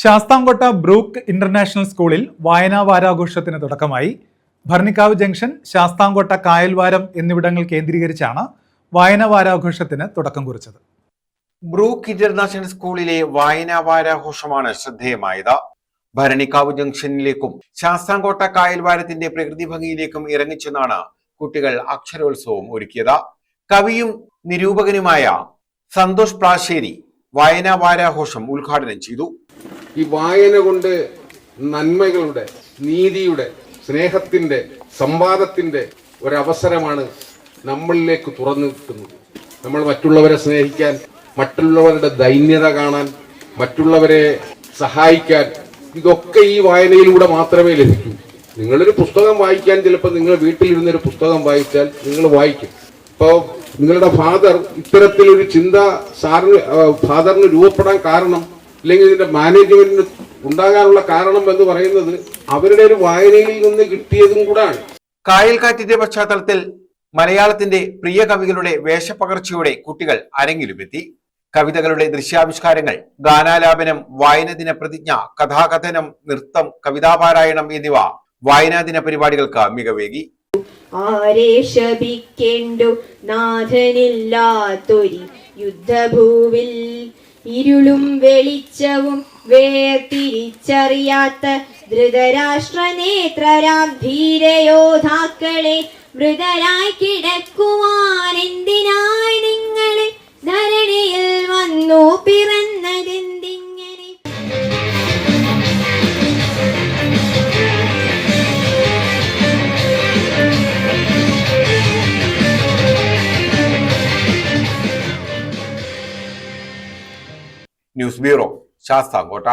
Sasthamkotta brook international സ്കൂളിൽ വായനാ വാരാഘോഷത്തിന് തുടക്കമായി. ഭരണിക്കാവ് ജംഗ്ഷൻ, ശാസ്താംകോട്ട കായൽവാരം എന്നിവിടങ്ങൾ കേന്ദ്രീകരിച്ചാണ് വായനാ വാരാഘോഷത്തിന് തുടക്കം കുറിച്ചത്. ബ്രൂക്ക് ഇന്റർനാഷണൽ സ്കൂളിലെ വായനാ വാരാഘോഷമാണ് ശ്രദ്ധേയമായത്. ഭരണിക്കാവ് ജംഗ്ഷനിലേക്കും ശാസ്താംകോട്ട കായൽവാരത്തിന്റെ പ്രകൃതി ഭംഗിയിലേക്കും ഇറങ്ങിച്ചെന്നാണ് കുട്ടികൾ അക്ഷരോത്സവം ഒരുക്കിയത്. കവിയും നിരൂപകനുമായ സന്തോഷ് പ്ലാശ്ശേരി വായനാ വാരാഘോഷം ഉദ്ഘാടനം ചെയ്തു. ഈ വായന കൊണ്ട് നന്മകളുടെ, നീതിയുടെ, സ്നേഹത്തിന്റെ, സംവാദത്തിന്റെ ഒരവസരമാണ് നമ്മളിലേക്ക് തുറന്നു കിട്ടുന്നത്. നമ്മൾ മറ്റുള്ളവരെ സ്നേഹിക്കാൻ, മറ്റുള്ളവരുടെ ദൈന്യത കാണാൻ, മറ്റുള്ളവരെ സഹായിക്കാൻ, ഇതൊക്കെ ഈ വായനയിലൂടെ മാത്രമേ ലഭിക്കൂ. നിങ്ങളൊരു പുസ്തകം വായിക്കാൻ ചിലപ്പോൾ നിങ്ങൾ വീട്ടിലിരുന്നൊരു പുസ്തകം വായിച്ചാൽ നിങ്ങൾ വായിക്കും. ഇപ്പോൾ നിങ്ങളുടെ ഫാദർ ഇത്തരത്തിലൊരു ചിന്ത ഫാദറിന് രൂപപ്പെടാൻ കാരണം, അല്ലെങ്കിൽ ഇതിന്റെ മാനേജ്മെന്റിന് ഉണ്ടാകാനുള്ള കാരണം എന്ന് പറയുന്നത് അവരുടെ ഒരു വായനയിൽ നിന്ന് കിട്ടിയതും കൂടാണ്. കായൽക്കാറ്റിന്റെ പശ്ചാത്തലത്തിൽ മലയാളത്തിന്റെ പ്രിയ കവികളുടെ വേഷപ്പകർച്ചയോടെ കുട്ടികൾ അരങ്ങിലുമെത്തി. കവിതകളുടെ ദൃശ്യാവിഷ്കാരങ്ങൾ, ഗാനാലാപനം, വായനദിന പ്രതിജ്ഞ, കഥാകഥനം, നൃത്തം, കവിതാപാരായണം എന്നിവ വായനാദിന പരിപാടികൾക്ക് മികവേകി. ആരെ ശപിക്കേണ്ടു നാഥനില്ലാത്തൊരി യുദ്ധഭൂവിൽ, ഇരുളും വെളിച്ചവും വേർതിരിച്ചറിയാത്ത ധൃതരാഷ്ട്രനേത്രരാം ധീരയോദ്ധാക്കളെ, മൃതരായി കിടക്കുവാൻ എന്തിനായി നിങ്ങളെ ധരണിയിൽ വന്നു പിറന്നതെന്തിങ്ങനെ? News bureau, Sasthamkotta.